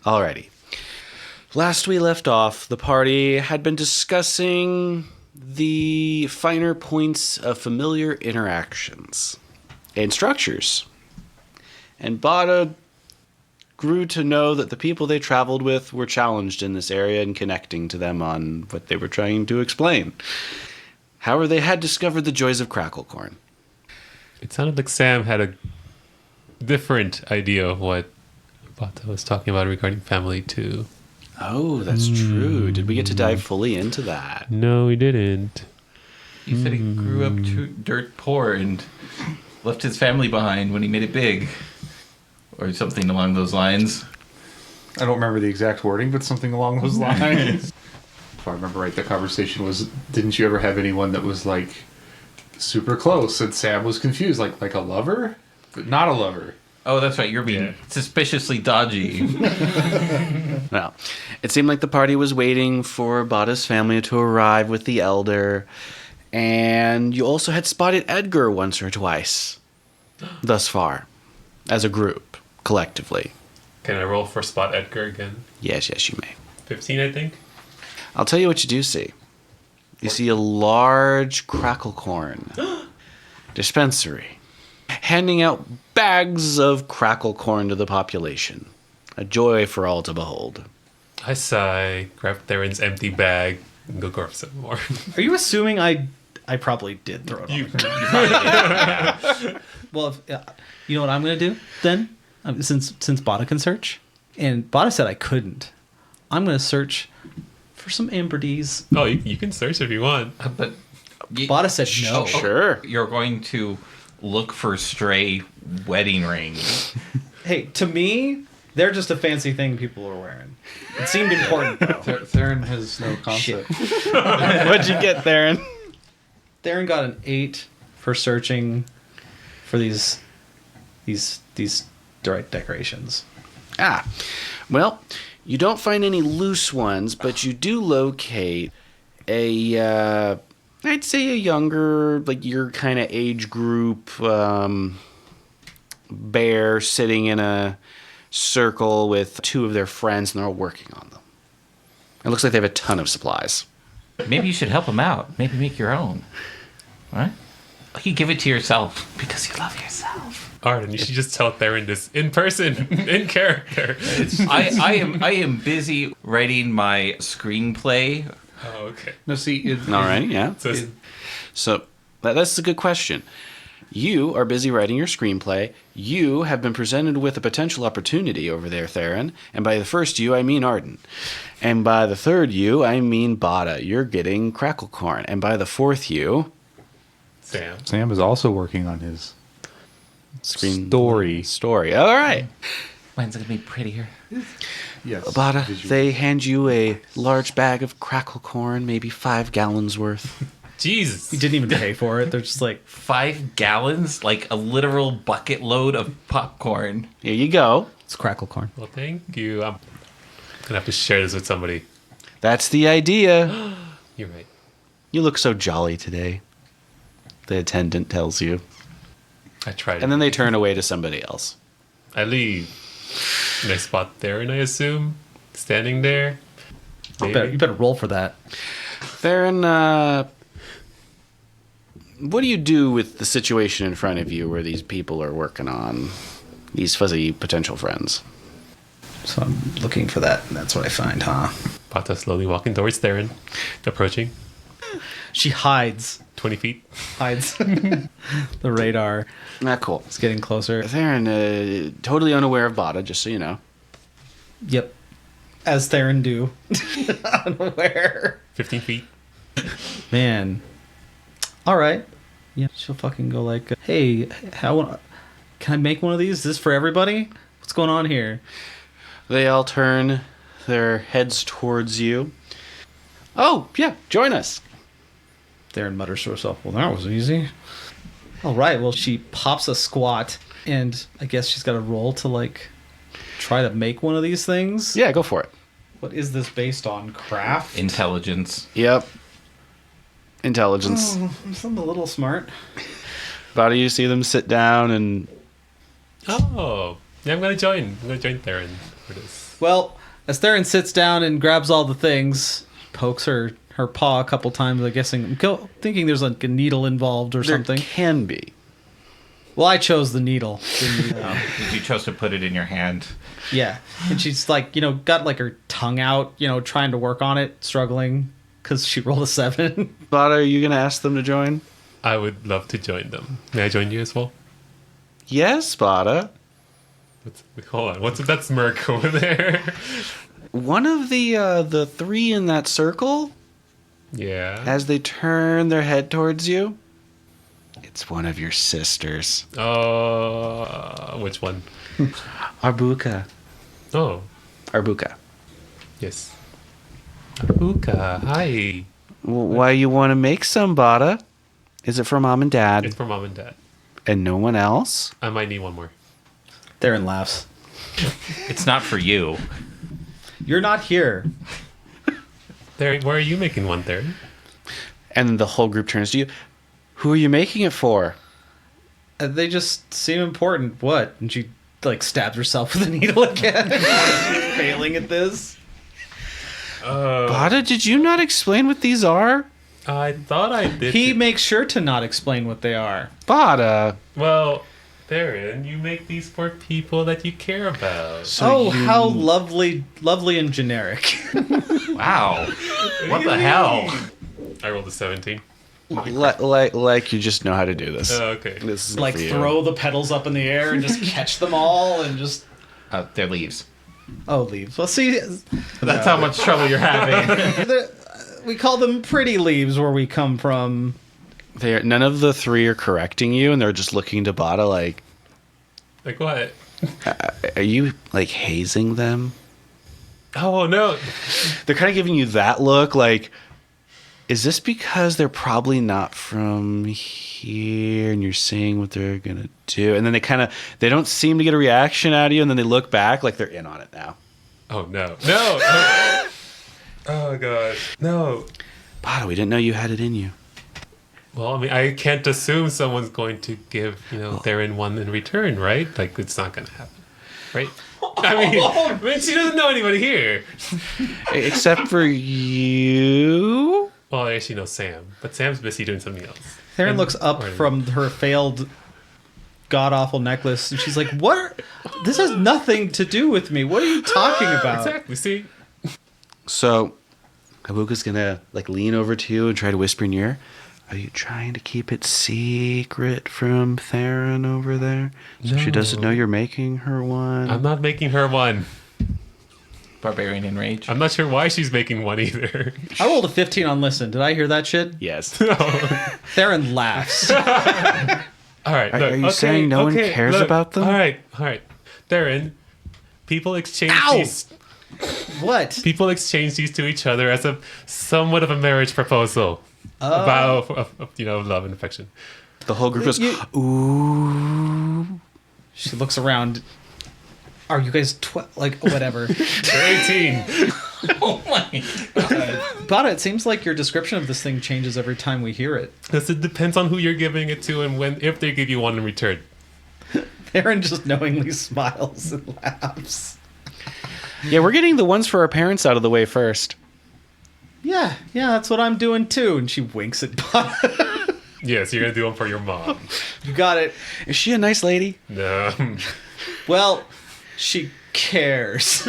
Alrighty. Last we left off, the party had been discussing the finer points of familiar interactions and structures. And Bata grew to know that the people they traveled with were challenged in this area and connecting to them on what they were trying to explain. However, they had discovered the joys of cracklecorn. It sounded like Sam had a different idea of what Bata was talking about regarding family too. Oh, that's true. Did we get to dive fully into that? No, we didn't. He said he grew up dirt poor and left his family behind when he made it big. Or something along those lines. I don't remember the exact wording, but something along those lines. If I remember right, the conversation was, didn't you ever have anyone that was like super close? And Sam was confused, like a lover? But not a lover. Oh, that's right. You're being suspiciously dodgy. Well, it seemed like the party was waiting for Bata's family to arrive with the elder. And you also had spotted Edgar once or twice thus far as a group. Collectively. Can I roll for spot Edgar again? Yes, you may. 15, I think. I'll tell you what you do see. You see a large cracklecorn dispensary handing out bags of cracklecorn to the population. A joy for all to behold. I sigh, grab Therrin's empty bag, and go grab some more. Are you assuming I probably did throw it on? You probably did. Well, you know what I'm going to do then? Since Bata can search, and Bata said I couldn't, I'm going to search for some abridis. Oh, you can search if you want. But Bata said no. Sure. You're going to look for stray wedding rings. Hey, to me, they're just a fancy thing people are wearing. It seemed important, though. Therrin has no concept. What'd you get, Therrin? Therrin got an 8 for searching for these decorations. Well, you don't find any loose ones, but you do locate I'd say a younger, like your kind of age group, bear sitting in a circle with 2 of their friends, and they're all working on them. It looks like they have a ton of supplies. Maybe you should help him out. Maybe make your own. What? You give it to yourself because you love yourself. Arden, you should just tell Therrin this in person, in character. I am busy writing my screenplay. Oh, okay. No, see, All right, yeah. So That's a good question. You are busy writing your screenplay. You have been presented with a potential opportunity over there, Therrin. And by the first you, I mean Arden. And by the third you, I mean Bata. You're getting cracklecorn. And by the fourth you... Sam is also working on his story. All right. Mine's going to be prettier. Yes. Bata, they hand you a large bag of cracklecorn, maybe 5 gallons worth. Jesus. You didn't even pay for it. They're just like 5 gallons? Like a literal bucket load of popcorn. Here you go. it's cracklecorn. Well, thank you. I'm going to have to share this with somebody. That's the idea. You're right. You look so jolly today, the attendant tells you. I tried. And then they turn away to somebody else. I leave. And I spot Therrin, I assume, standing there. Maybe. You better roll for that. Therrin, what do you do with the situation in front of you where these people are working on these fuzzy potential friends? So I'm looking for that, and that's what I find, huh? Bata slowly walking towards Therrin, approaching. She hides 20 feet. the radar. Ah, cool. It's getting closer. Therrin, totally unaware of Bata, just so you know. Yep. As Therrin do. Unaware. 15 feet. Man. All right. Yeah, she'll fucking go like, hey, can I make one of these? Is this for everybody? What's going on here? They all turn their heads towards you. Oh, yeah, join us. Therrin mutters to herself, well, that was easy. All right, well, she pops a squat, and I guess she's got a roll to, like, try to make one of these things. Yeah, go for it. What is this based on? Craft? Intelligence. Yep. Intelligence. Oh, I'm a little smart. Bata, you see them sit down and... Oh. Yeah, I'm going to join. I'm going to join Therrin for this. Well, As Therrin sits down and grabs all the things, pokes her paw a couple times, I'm thinking there's like a needle involved or There something. can be. Well, I chose the needle. Did you chose to put it in your hand? Yeah. And she's like, got like her tongue out, trying to work on it, struggling because she rolled a 7. Bata, are you going to ask them to join? I would love to join them. May I join you as well? Yes, Bata. Hold on. What's with that smirk over there? One of the three in that circle, Yeah. as they turn their head towards you, it's one of your sisters. Which one? Arbuka. Oh, Arbuka. yes. Abuka, hi. Why you want to make some, Bata? Is it for mom and dad? It's for mom and dad. And no one else? I might need one more. Therrin laughs. It's not for you. You're not here. There, why are you making one, Therrin? And then the whole group turns to you. Who are you making it for? They just seem important. What? And she like stabs herself with a needle again. She's failing at this. Bata, did you not explain what these are? I thought I did. He makes sure to not explain what they are. Bata. Well, Therrin, you make these for people that you care about. So you- how lovely and generic. Wow. What the hell? I rolled a 17. Like you just know how to do this. Oh, okay. This is Like for you. throw the petals up in the air and just catch them all and just They're leaves. leaves. Well, see, That's how much trouble you're having. we call them pretty leaves where we come from. None of the three are correcting you, and they're just looking to Bata like, Like what? are you like hazing them? Oh, no. They're kind of giving you that look like, is this because they're probably not from here and you're seeing what they're going to do? And then they don't seem to get a reaction out of you, and then they look back like they're in on it now. Oh, no. No. Oh, oh God. No. Bata, we didn't know you had it in you. Well, I mean, I can't assume someone's going to give, Therrin one in return, right? Like, it's not going to happen, right? I mean, she doesn't know anybody here. Except for you. Well, I actually know Sam, but Sam's busy doing something else. Therrin looks up from her failed god-awful necklace, and she's like, what? This has nothing to do with me. What are you talking about? Exactly, see? So, Abuka's going to like lean over to you and try to whisper in your ear. Are you trying to keep it secret from Therrin over there? So she doesn't know you're making her one? I'm not making her one. Barbarian Enrage. I'm not sure why she's making one either. I rolled a 15 on listen. Did I hear that shit? Yes. Therain laughs. All right. Are you saying no one cares about them? All right. Therrin, people exchange Ow! these. What? People exchange these to each other as a somewhat of a marriage proposal about love and affection. The whole group goes, ooh. She looks around. Are you guys whatever? They're 18. Oh my god. Bata, it seems like your description of this thing changes every time we hear it. Because it depends on who you're giving it to and if they give you one in return. Aaron just knowingly smiles and laughs. yeah, we're getting the ones for our parents out of the way first. Yeah, that's what I'm doing too. And she winks at Bata. Yes, you're going to do one for your mom. You got it. Is she a nice lady? No. Well, she cares.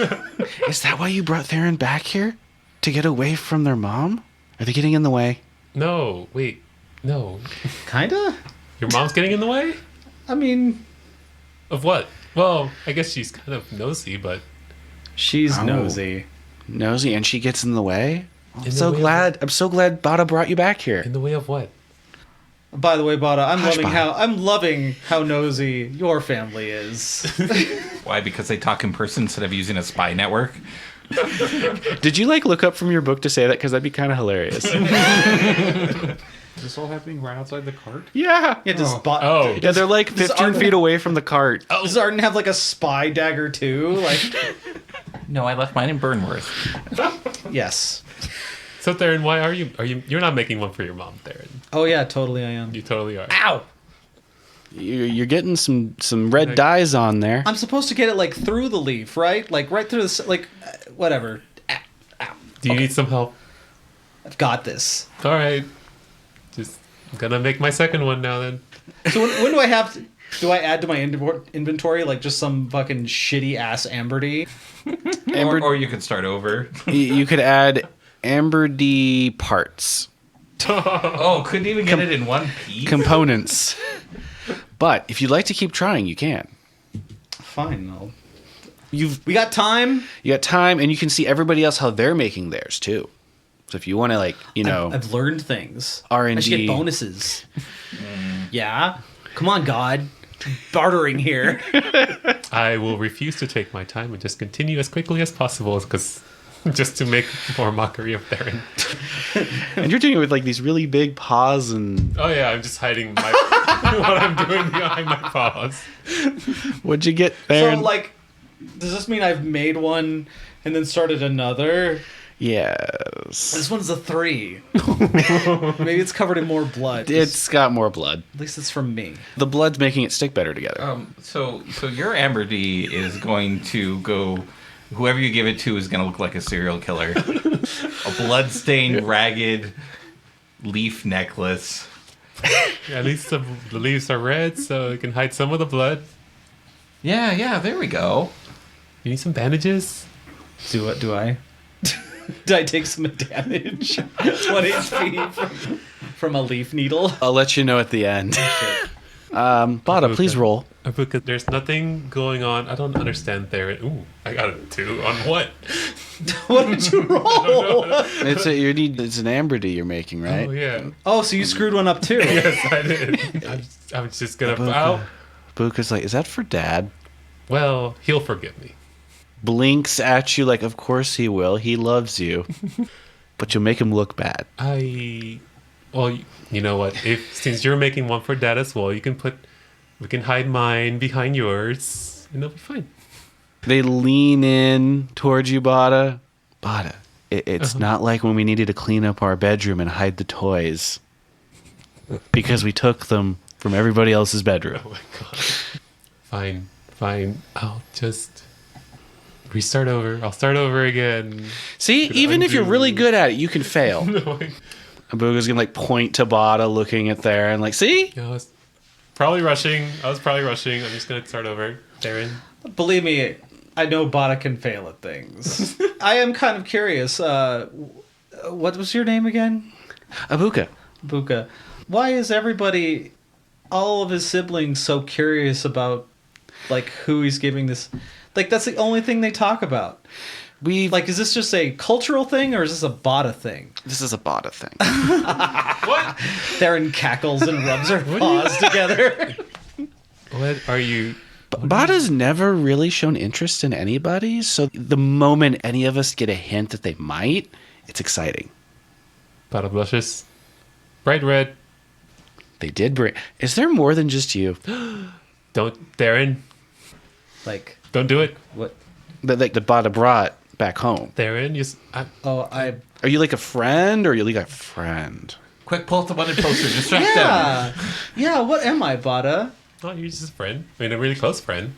Is that why you brought Therrin back here? To get away from their mom? Are they getting in the way? No, wait. No. Kinda? Your mom's getting in the way? I mean, Of what? Well, I guess she's kind of nosy, but... she's Oh. nosy. Nosy, and she gets in the way? I'm the so way of glad. I'm so glad Bata brought you back here. In the way of what? By the way, Bata, Hush, Bata. I'm loving how nosy your family is. Why? Because they talk in person instead of using a spy network? Did you look up from your book to say that? Because that'd be kind of hilarious. Is this all happening right outside the cart? yeah. Yeah, does Oh. Yeah, they're 15 feet away from the cart. Does Arden have a spy dagger too? No, I left mine in Burnworth. Yes. So, Therrin, why are you... You're not making one for your mom, Therrin. Oh yeah, totally I am. You totally are. Ow! You're getting some red dyes on there. I'm supposed to get it through the leaf, right? Right through the whatever. Do you need some help? I've got this. All right. Just gonna make my second one now then. So when do I have to... Do I add to my inventory like just some fucking shitty ass amberdy? Or you could start over. You could add amberdy parts, Oh, couldn't even get it in one piece? components. But if you'd like to keep trying, you can. Fine, we got time. You got time, and you can see everybody else how they're making theirs too. So if you want to, like, you know, I've learned things. R&D. I should get bonuses. Yeah, come on, God, bartering here. I will refuse to take my time and just continue as quickly as possible, because just to make more mockery of Therrin. and you're doing it with like these really big paws and. Oh yeah, I'm just hiding my what I'm doing behind my paws. What'd you get there? So, like, does this mean I've made one and then started another? Yes. This one's a 3. Maybe it's covered in more blood. It's got more blood. At least it's from me. The blood's making it stick better together. So your amberdy is going to go. Whoever you give it to is going to look like a serial killer. A blood-stained, ragged leaf necklace. At least the leaves are red, so it can hide some of the blood. Yeah, there we go. You need some bandages? Do I? Did I take some damage? 1 HP from a leaf needle. I'll let you know at the end. Bata, please roll. Because there's nothing going on. I don't understand Therrin. Ooh, I got a 2 on what? What did you roll? It's an amberdy you're making, right? Oh yeah. Oh, so you screwed one up too. Yes, I did. I'm just gonna. Oh, Buka's like, is that for Dad? well, he'll forgive me. Blinks at you like, of course he will. He loves you. But you'll make him look bad. Well, you know what? Since you're making one for Dad as well, we can hide mine behind yours, and it'll be fine. They lean in towards you, Bata. Bata, it's not like when we needed to clean up our bedroom and hide the toys. Because we took them from everybody else's bedroom. Oh my god. Fine. I'll just restart over. I'll start over again. See, even if you're really good at it, you can fail. No, Abuga's gonna like point to Bata, looking at there, and like, see? I was probably rushing. I'm just gonna start over. Therrin. Believe me, I know Bata can fail at things. I am kind of curious. What was your name again? Abuka. Buka. Why is everybody, all of his siblings, so curious about, like, who he's giving this? Like, that's the only thing they talk about. Like, is this just a cultural thing, or is this a Bata thing? This is a Bata thing. What? Therrin cackles and rubs her paws together. What are you? Bata's never really shown interest in anybody, so the moment any of us get a hint that they might, it's exciting. Bata blushes. Bright red. They did bring. Is there more than just you? Don't, Therrin. Like, Don't do it. what? That the Bata brought back home. Therrin, Are you like a friend, or are you like a friend? Quick, pull up the wanted poster. Distract them. Yeah, what am I, Bata? Oh, you're just a friend. I mean, a really close friend.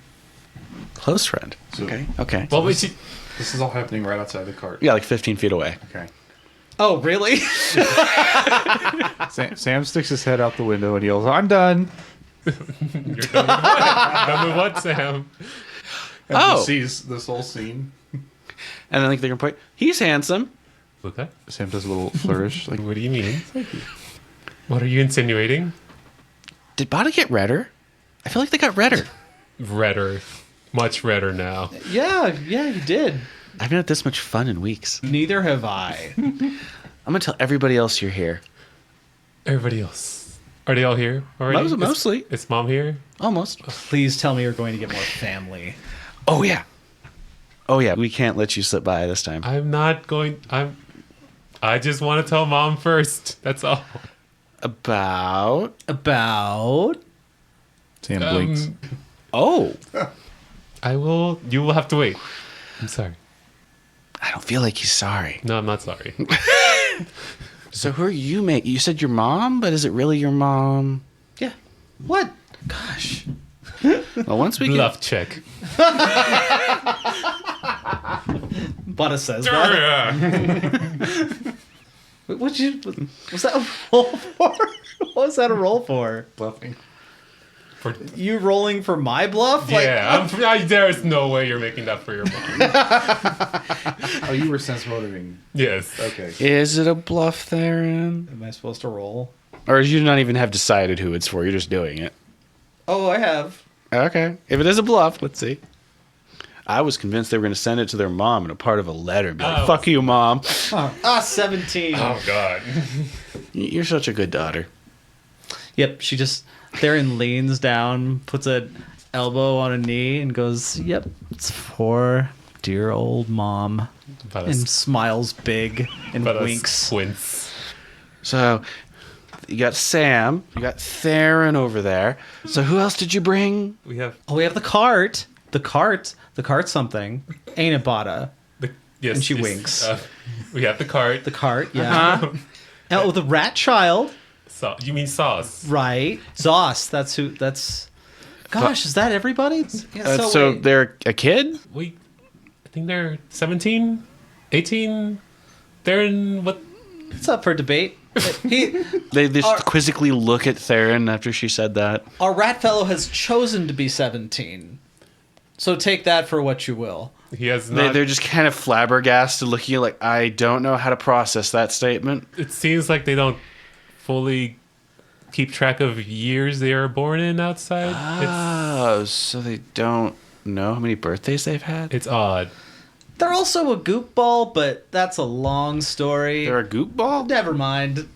Close friend. So- Okay. Well, wait, she, This is all happening right outside the cart. Yeah, like 15 feet away. Okay. Oh, really? Sam sticks his head out the window and yells, "I'm done!" you're done with what? Done with what, Sam? And Oh. just sees this whole scene. And then like they're gonna point. He's handsome. Okay. Sam does a little flourish, like, What do you mean? What are you insinuating? Did Bata get redder? I feel like they got redder. Redder. Much redder now. yeah, you did. I haven't had this much fun in weeks. Neither have I. I'm gonna tell everybody else you're here. Everybody else. Are they all here already? Mostly. Is Mom here? Almost. Please tell me you're going to get more family. Oh yeah. We can't let you slip by this time. I'm not going. I just want to tell Mom first. That's all. About. Sam blinks. Oh. I will. You will have to wait. I'm sorry. I don't feel like he's sorry. No, I'm not sorry. So who are you, mate? You said your mom, but is it really your mom? Yeah. What? Gosh. Well, once we get Bluff check. Bata says that. Was that a roll for? What was that a roll for? Bluffing. You rolling for my bluff? There's no way you're making that for your mom. Oh, you were sense motivating. Yes. Okay. Is it a bluff, Therrin? Am I supposed to roll? Or you not even have decided who it's for? You're just doing it. Oh, I have. Okay. If it is a bluff, let's see. I was convinced they were going to send it to their mom in a part of a letter. Be like, fuck you, Mom. 17. Oh, God. You're such a good daughter. Yep, she just... Therrin leans down, puts an elbow on a knee, and goes, yep, it's for dear old Mom. And smiles big and winks. Squints. So, you got Sam, you got Therrin over there. So who else did you bring? We have the cart. The cart's something. Ain't it, Bata? Yes. And she winks. We have the cart. The cart, yeah. Oh, the rat child. You mean Sauce? Right. Zos, that's who, Gosh, is that everybody? Yeah, so they're a kid? I think they're 17, 18. They're in what? It's up for debate. They just quizzically look at Therrin after she said that. Our rat fellow has chosen to be 17. So take that for what you will. He has not. They're just kind of flabbergasted, looking at like, I don't know how to process that statement. It seems like they don't fully keep track of years they are born in outside. Oh, so they don't know how many birthdays they've had? It's odd. They're also a goop ball, but that's a long story. They're a goop ball? Never mind.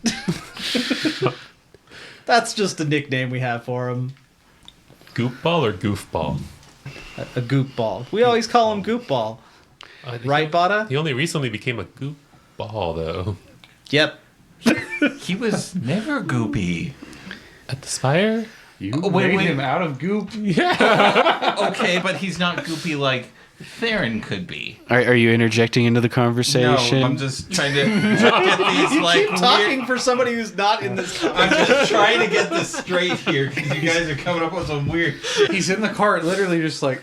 That's just a nickname we have for them. Goop ball or goofball? A goop ball. We always call him goop ball. Right, Bata? He only recently became a goop ball, though. Yep. He was never goopy. At the Spire? You made him out of goop. Yeah. Okay, but he's not goopy like Therrin could be. Are you interjecting into the conversation? No, I'm just trying to get these like Talking for somebody who's not in this. I'm just trying to get this straight here because you guys are coming up with some weird. He's in the cart, literally just like.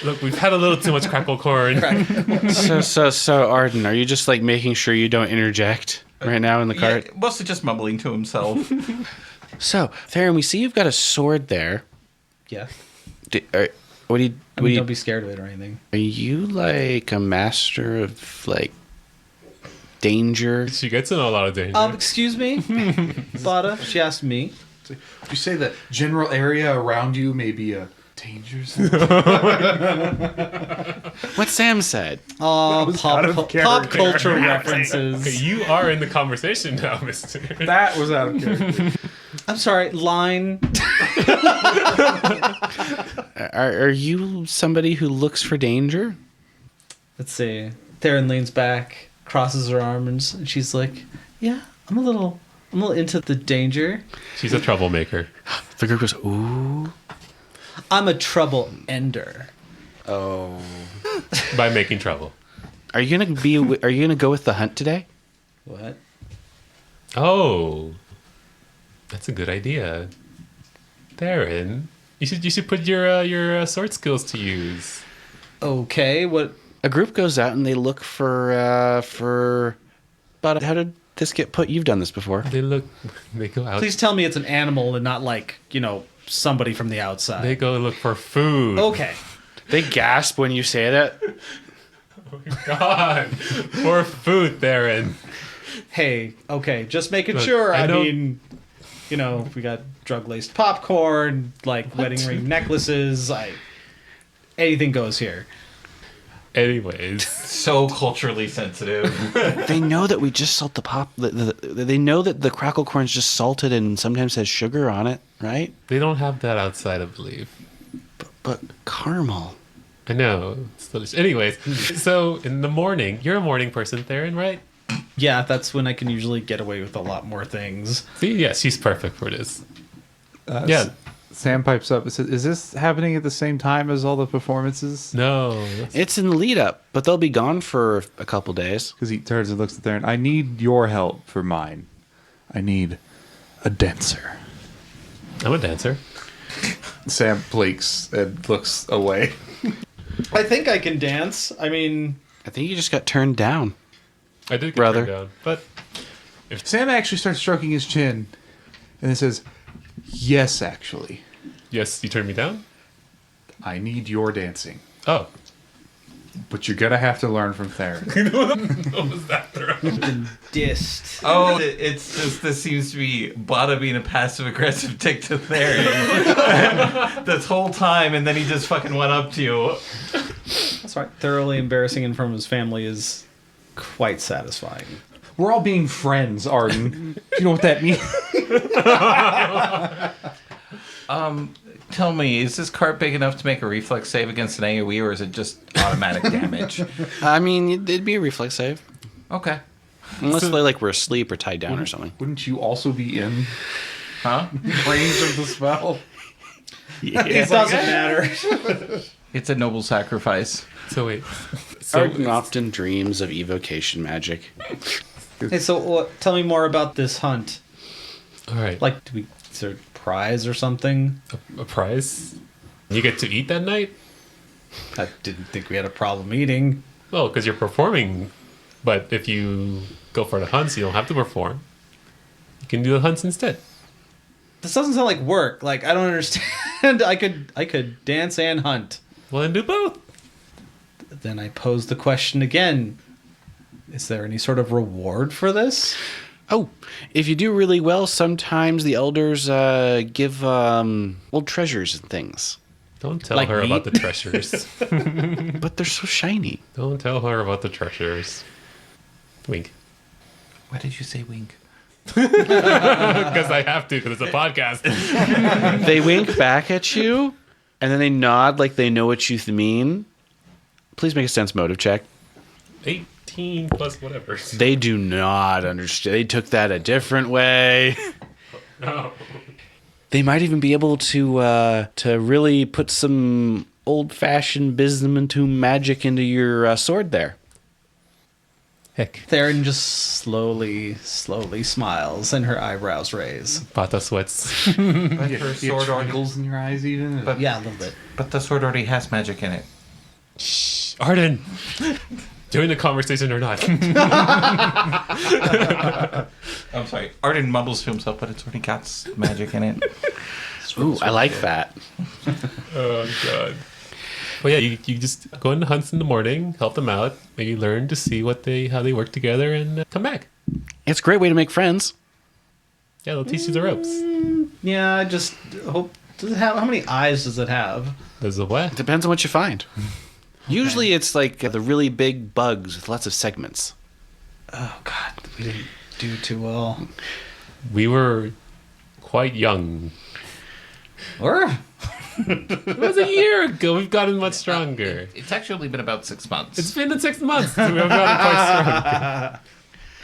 Look, we've had a little too much crackle corn. So Arden, are you just like making sure you don't interject right now in the cart? Yeah, mostly just mumbling to himself. So, Therrin, we see you've got a sword there. Yeah. Don't be scared of it or anything. Are you like a master of like danger? She gets in a lot of danger. Excuse me, Bata. She asked me. You say the general area around you may be a danger zone. What Sam said. Pop culture Okay, references. you are in the conversation now, mister. That was out of character. I'm sorry. Line. Are you somebody who looks for danger? Let's see. Therrin leans back, crosses her arms, and she's like, "Yeah, I'm a little into the danger. She's a troublemaker. The group goes, ooh. I'm a trouble ender." Oh. By making trouble. Are you gonna go with the hunt today? What? Oh. That's a good idea. Therrin, you should put your sword skills to use. Okay, what? A group goes out and they look for. But how did this get put? You've done this before. They go out. Please tell me it's an animal and not like, somebody from the outside. They go look for food. Okay. They gasp when you say that. Oh my God. For food, Therrin. Hey, okay, just making Look, sure. I I know- mean, we got drug-laced popcorn, like wedding ring necklaces. Anything goes here. Anyways. So culturally sensitive. They know that we just salt the pop. They know that the crackle corn's just salted and sometimes has sugar on it, right? They don't have that outside, I believe. But caramel. I know. It's delicious. Anyways, so in the morning, you're a morning person, Therrin, right? Yeah, that's when I can usually get away with a lot more things. See, yeah, she's perfect for this. Yeah. Sam pipes up and says, "Is this happening at the same time as all the performances?" No. It's in the lead up, but they'll be gone for a couple days. Because he turns and looks at Therrin. "I need your help for mine. I need a dancer." I'm a dancer. Sam blinks and looks away. I think I can dance. I mean, I think you just got turned down. I did get Brother. turned down, but Sam actually starts stroking his chin, and then says, "Yes, actually, yes, you turned me down. I need your dancing, Oh, but you're gonna have to learn from Therrin." what was that? Dissed. Oh, it's just this seems to be Bata being a passive aggressive dick to Therrin this whole time, and then he just fucking went up to you. That's right. Thoroughly embarrassing in front of his family is quite satisfying. We're all being friends, Arden. Do you know what that means? Tell me, is this cart big enough to make a reflex save against an AoE, or is it just automatic damage? I mean, it'd be a reflex save. Okay. Unless they like were asleep or tied down or something. Wouldn't you also be in Huh? range of the spell? It doesn't matter. It's a noble sacrifice. So wait. So Arden often dreams of evocation magic. Hey, so tell me more about this hunt. all right, Like, is there a prize or something? a prize. You get to eat that night. I didn't think we had a problem eating. Well, because you're performing, but if you go for the hunts, you don't have to perform. You can do the hunts instead. This doesn't sound like work. Like, I don't understand. I could dance and hunt. Well, then do both. Then I pose the question again. Is there any sort of reward for this? Oh, if you do really well, sometimes the elders give old treasures and things. Don't tell Like her meat? about the treasures. But they're so shiny. Don't tell her about the treasures. Wink. Why did you say wink? Because I have to, because it's a podcast. They wink back at you, and then they nod like they know what you mean. Please make a sense motive check. 18 plus whatever. They do not understand. They took that a different way. No. They might even be able to really put some old-fashioned Byzantine magic into your sword there. Heck. Therrin just slowly smiles and her eyebrows raise. Bata sweats. But You her have sword already, twinkles in your eyes even? But- Yeah, a little bit. but the sword already has magic in it. Shh. Arden. Join the conversation or not. I'm sorry. Arden mumbles to himself, but it's already got magic in it. Ooh, I like that. Oh, God. Well, yeah, you just go on the hunts in the morning, help them out, maybe learn to see how they work together, and come back. It's a great way to make friends. Yeah, they'll teach you the ropes. Yeah, I just hope. Does it have how many eyes does it have? There's a what? Depends on what you find. Usually it's like the really big bugs with lots of segments. Oh God, we didn't do too well. We were quite young. Or It was a year ago. We've gotten much stronger. It's actually been about 6 months. It's been 6 months. We have gotten quite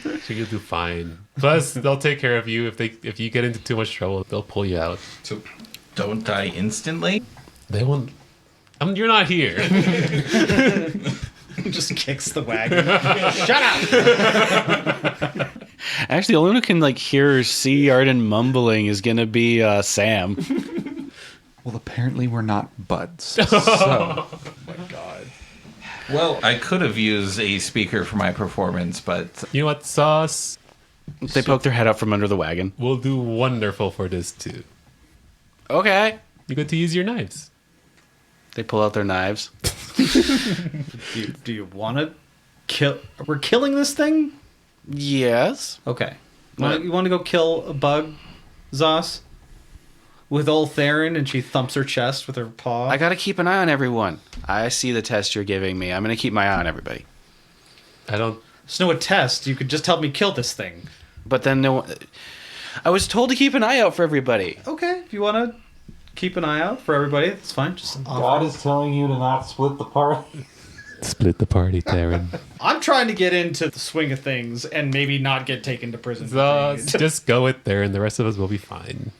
stronger. So you'll do fine. Plus, they'll take care of you. If you get into too much trouble, they'll pull you out. So don't die instantly. They won't. You're not here. just kicks the wagon. Shut up! Actually, the only one who can hear or see Arden mumbling is gonna be Sam. Well, apparently we're not buds. So. Well, I could have used a speaker for my performance, but You know what, Sauce? They poke their head out from under the wagon. Will do wonderful for this too. Okay. You get to use your knives. They pull out their knives. Do you want to kill? We're killing this thing. Yes. Okay. What? You want to go kill a bug, Zos? With old Therrin, and she thumps her chest with her paw. I gotta keep an eye on everyone. I see the test you're giving me. I'm gonna keep my eye on everybody. I don't. It's no a test. You could just help me kill this thing. But then no one... I was told to keep an eye out for everybody. Okay. If you want to keep an eye out for everybody, it's fine. Just God is telling you to not split the party. Split the party, Therrin. I'm trying to get into the swing of things and maybe not get taken to prison. Just go with there, and the rest of us will be fine.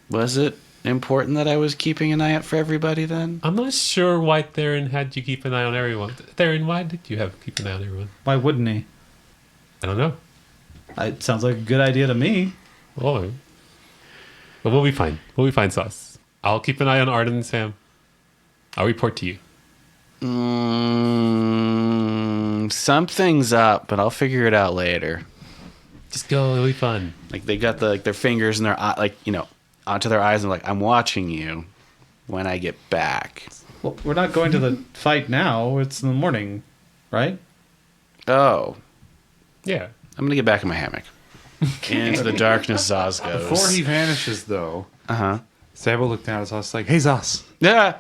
Was it important that I was keeping an eye out for everybody then? I'm not sure why Therrin had you keep an eye on everyone. Therrin, why did you have to keep an eye on everyone? Why wouldn't he? I don't know. It sounds like a good idea to me. Well, but we'll be fine. We'll be fine, Sauce. I'll keep an eye on Arden and Sam. I'll report to you. Something's up, but I'll figure it out later. Just go. It'll be fun. Like they got their fingers in their eye, onto their eyes, and like, I'm watching you when I get back. Well, we're not going to the fight now. It's in the morning, right? Oh, Yeah. I'm gonna get back in my hammock. Into the darkness, Zaz goes. Before he vanishes, though, Sam will look down at Zaz like, "Hey, Zaz, Yeah,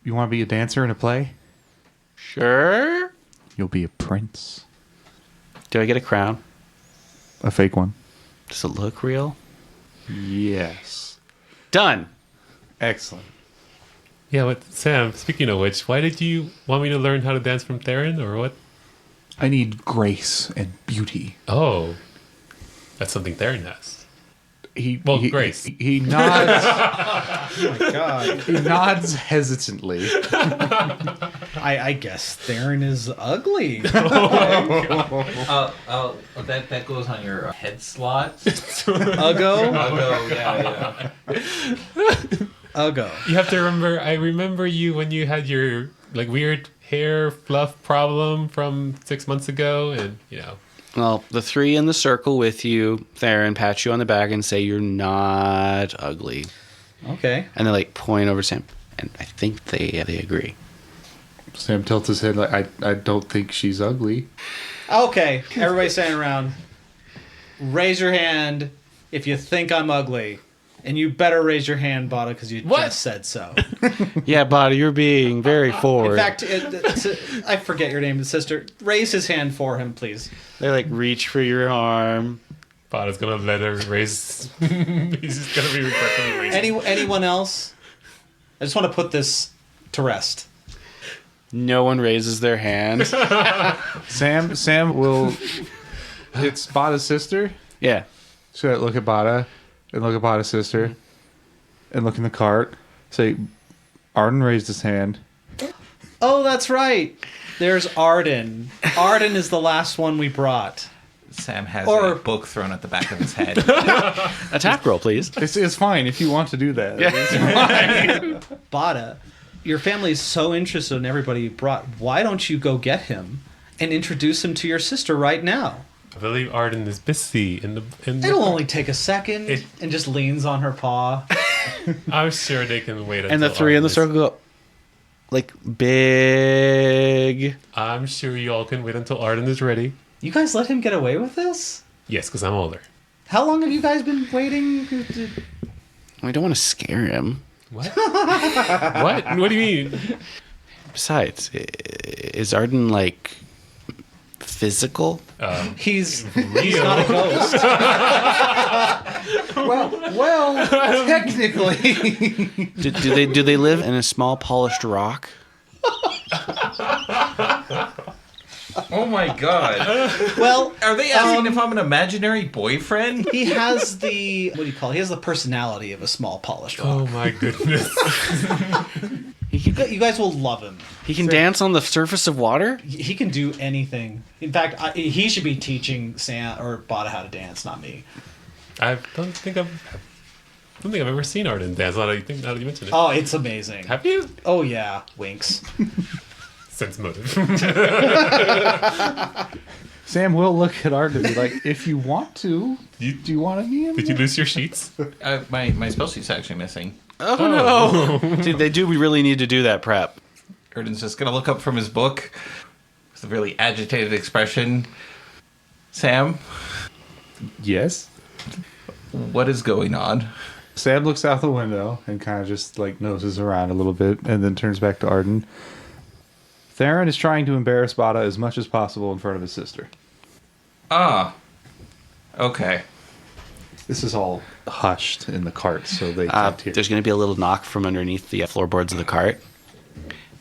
you want to be a dancer in a play? sure. You'll be a prince. Do I get a crown? A fake one." Does it look real? Yes. Done. Excellent. Yeah, but Sam, speaking of which, why did you want me to learn how to dance from Therrin, or what? I need grace and beauty. Oh, that's something Therrin has. Grace. He nods. Oh my god. He nods hesitantly. I guess Therrin is ugly. That goes on your head slot. Uggo? Uggo, yeah. Uggo. You have to remember. I remember you when you had your weird hair fluff problem from 6 months ago, and Well, the three in the circle with you, Therrin, pat you on the back and say you're not ugly. Okay. And they point over Sam, and I think they agree. Sam tilts his head like, I don't think she's ugly. Okay. Everybody standing around. Raise your hand if you think I'm ugly. And you better raise your hand, Bata, because you just said so. Yeah, Bada, you're being very forward. In fact, I forget your name, sister. Raise his hand for him, please. They reach for your arm. Bada's gonna let her raise. He's just gonna be regretfully raising. Anyone else? I just want to put this to rest. No one raises their hand. Sam will. It's Bada's sister. Yeah. So look at Bada, and look at Bada's sister, and look in the cart. Say, Arden raised his hand. Oh, that's right. There's Arden. Arden is the last one we brought. Sam has a book thrown at the back of his head. Attack roll, please. It's fine if you want to do that. Yeah. Bada, your family is so interested in everybody you brought. Why don't you go get him and introduce him to your sister right now? I believe Arden is busy in the. It'll only take a second, and just leans on her paw. I'm sure they can wait. And the three in the circle go big. I'm sure you all can wait until Arden is ready. You guys let him get away with this? Yes, because I'm older. How long have you guys been waiting? I don't want to scare him. What? What? What do you mean? Besides, is Arden physical? He's not a ghost. Well, technically. Do they live in a small polished rock? Oh my god. Well, Are they asking if I'm an imaginary boyfriend? he has the He has the personality of a small polished rock. Oh my goodness. You guys will love him. He can dance on the surface of water? He can do anything. In fact, he should be teaching Sam or Bata how to dance, not me. I don't think I've ever seen Arden dance. Now that you mention it. Oh, it's amazing. Have you? Oh yeah, winks. Sense motive. Sam will look at Arden and be like, if you want to, do you want to be in? Did you lose your sheets? My spell sheet's actually missing. Oh no! Dude, we really need to do that prep. Arden's just gonna look up from his book with a really agitated expression. Sam, Yes. what is going on? Sam looks out the window and kind of just noses around a little bit and then turns back to Arden. Therrin is trying to embarrass Bata as much as possible in front of his sister. Ah. Okay. This is all hushed in the cart, so they can't hear. There's going to be a little knock from underneath the floorboards of the cart.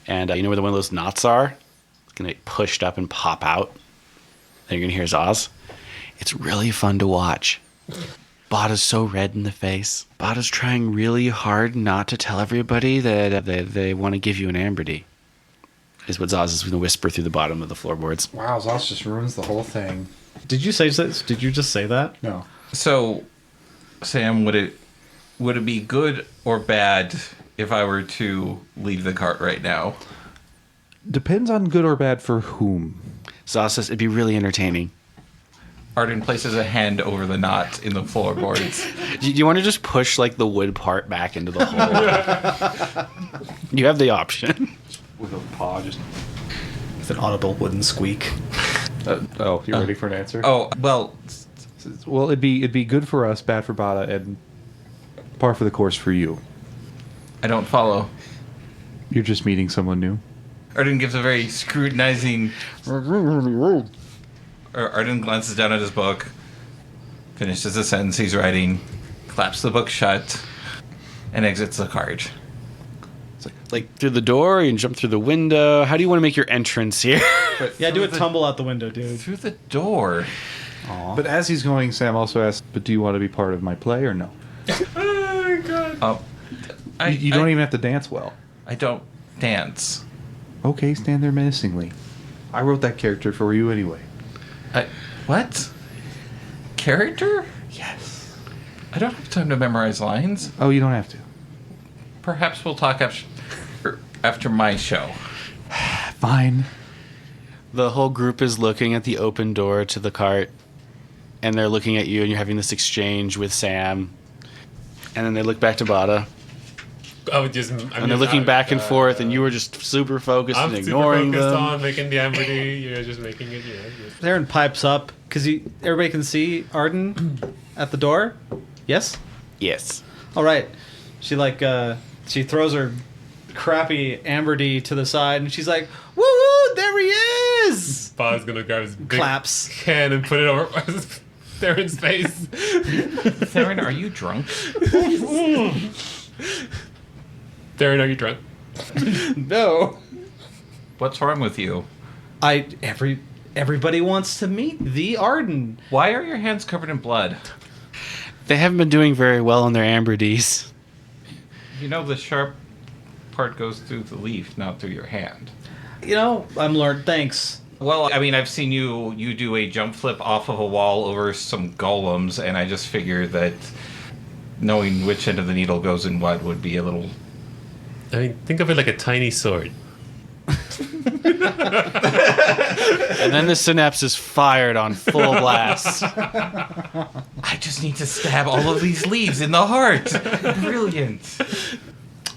And you know where one of those knots are? It's going to get pushed up and pop out. Then you're going to hear Zaz. It's really fun to watch. Bada's so red in the face. Bada's trying really hard not to tell everybody that they want to give you an ambrity. Is what Zaz is going to whisper through the bottom of the floorboards. Wow, Zaz just ruins the whole thing. Did you say this? Did you just say that? No. So, Sam, would it be good or bad if I were to leave the cart right now? Depends on good or bad for whom. Zaz says it'd be really entertaining. Arden places a hand over the knot in the floorboards. Do you want to just push like the wood part back into the hole? You have the option. With a paw, just. With an audible wooden squeak. Oh, you ready for an answer? Oh, well, Well, it'd be good for us, bad for Bata, and par for the course for you. I don't follow. You're just meeting someone new. Arden gives a very scrutinizing... Arden glances down at his book, finishes the sentence he's writing, claps the book shut, and exits the cart. Like through the door, you can jump through the window. How do you want to make your entrance here? Yeah, do a tumble out the window, dude. Through the door. But as he's going, Sam also asks, but do you want to be part of my play or no? Oh my god. You don't even have to dance well. I don't dance. Okay, stand there menacingly. I wrote that character for you anyway. What? Character? Yes. I don't have time to memorize lines. Oh, you don't have to. Perhaps we'll talk after my show. Fine. The whole group is looking at the open door to the cart, and they're looking at you, and you're having this exchange with Sam. And then they look back to Bata, and they're looking back and forth, and you were just super focused I'm and ignoring super focused them. on making the ambrity. You're just making it. Therrin pipes up because everybody can see Arden at the door. Yes. Yes. All right. She throws her crappy Amberdy to the side, and she's like, "Woo woo! There he is!" Bob's gonna grab his big Claps. can and put it over Therrin's face. Therrin, are you drunk? Therrin, are you drunk? No. What's wrong with you? Everybody wants to meet the Arden. Why are your hands covered in blood? They haven't been doing very well on their ambrides. You know the sharp part goes through the leaf, not through your hand. You know, I'm learned. Thanks. Well, I mean, I've seen you do a jump flip off of a wall over some golems, and I just figured that knowing which end of the needle goes in what would be a little... I mean, think of it like a tiny sword. And then the synapse is fired on full blast. I just need to stab all of these leaves in the heart. Brilliant.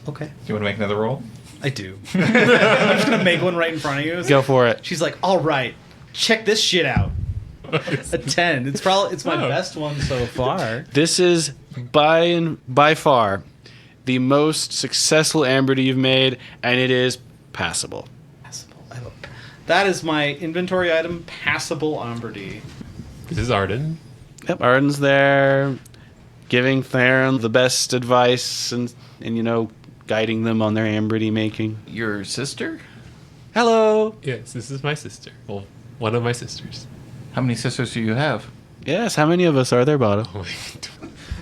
Okay. Do you want to make another roll? I do. I'm just gonna make one right in front of you. Go for it. She's like, "All right, check this shit out." A 10. It's my best one so far. This is by far the most successful ambrity you've made, and it is passable. Passable. That is my inventory item. Passable Amberdy. This is Arden. Yep, Arden's there, giving Therrin the best advice and guiding them on their ambrity making. Your sister? Hello. Yes, this is my sister. Well, one of my sisters. How many sisters do you have? Yes, how many of us are there, Bata?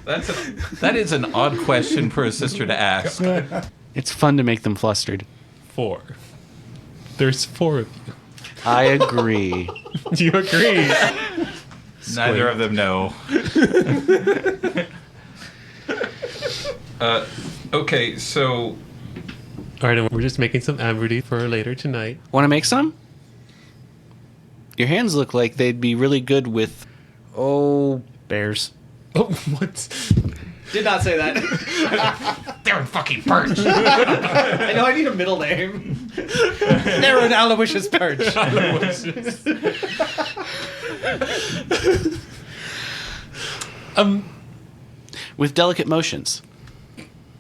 That is an odd question for a sister to ask. It's fun to make them flustered. 4. There's 4 of you. I agree. Do you agree? Neither of them know. Okay, so... Alright, we're just making some ambrity for later tonight. Want to make some? Your hands look like they'd be really good with, bears. Oh, what? Did not say that. They're fucking perch. I know I need a middle name. They're an Aloysius Perch. With delicate motions.